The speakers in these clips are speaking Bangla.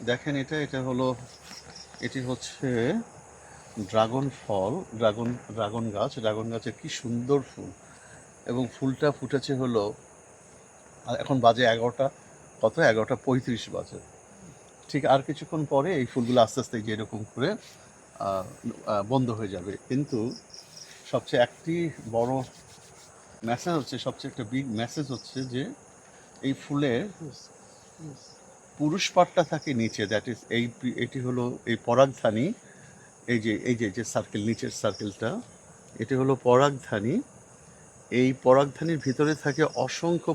দেখেন এটা হলো, এটি হচ্ছে ড্রাগন ফল, ড্রাগন গাছের কি সুন্দর ফুল, এবং ফুলটা ফুটেছে হলো, এখন বাজে 11টা, 11টা 35 বাজে। ঠিক আর কিছুক্ষণ পরে এই ফুলগুলো আস্তে আস্তে যেরকম করে বন্ধ হয়ে যাবে। কিন্তু সবচেয়ে একটি বড় মেসেজ হচ্ছে, সবচেয়ে একটা বিগ মেসেজ হচ্ছে যে এই ফুলের পুরুষ পাটটা থাকে নিচে, দ্যাট ইজ এটি হলো এই পরাগধানী। এই যে সার্কেল, নিচের সার্কেলটা, এটি হলো পরাগধানী। এই পরাগধানীর ভিতরে থাকে অসংখ্য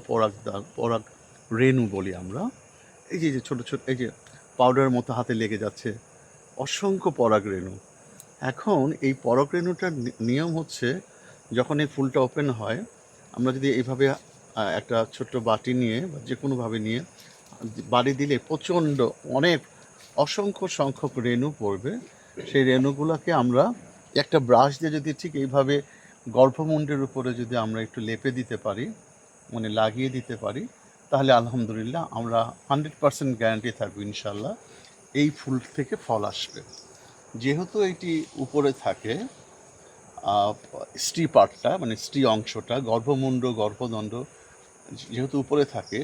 পরাগ রেণু বলি আমরা। এই যে ছোট ছোট, এই যে পাউডারের মতো হাতে লেগে যাচ্ছে, অসংখ্য পরাগ রেণু। এখন এই পরাগ রেণুটার নিয়ম হচ্ছে, যখন এই ফুলটা ওপেন হয়, আমরা যদি এইভাবে একটা ছোট্ট বাটি নিয়ে বা যে কোনোভাবে নিয়ে বাড়ি দিলে প্রচণ্ড অনেক অসংখ্য সংখ্যক রেণু পড়বে। সেই রেণুগুলোকে আমরা একটা ব্রাশ দিয়ে যদি ঠিক এইভাবে গর্ভমুণ্ডের উপরে যদি আমরা একটু লেপে দিতে পারি, মানে লাগিয়ে দিতে পারি, তাহলে আলহামদুলিল্লাহ আমরা 100% গ্যারান্টি থাকবো ইনশাল্লাহ এই ফুল থেকে ফল আসবে। যেহেতু এটি উপরে থাকে, স্ত্রী পার্টটা মানে স্ত্রী অংশটা, গর্ভমুণ্ড গর্ভদণ্ড যেহেতু উপরে থাকে,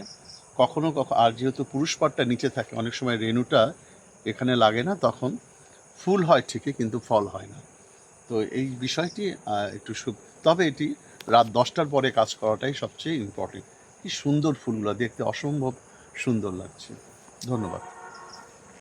কখনো আর যেহেতু পুরুষ পাটটা নিচে থাকে, অনেক সময় রেণুটা এখানে লাগে না, তখন ফুল হয় ঠিকই কিন্তু ফল হয় না। তো এই বিষয়টি একটু তবে এটি রাত 10টার পরে কাজ করাটাই সবচেয়ে ইম্পর্টেন্ট। কি সুন্দর ফুলগুলো দেখতে, অসম্ভব সুন্দর লাগছে। ধন্যবাদ।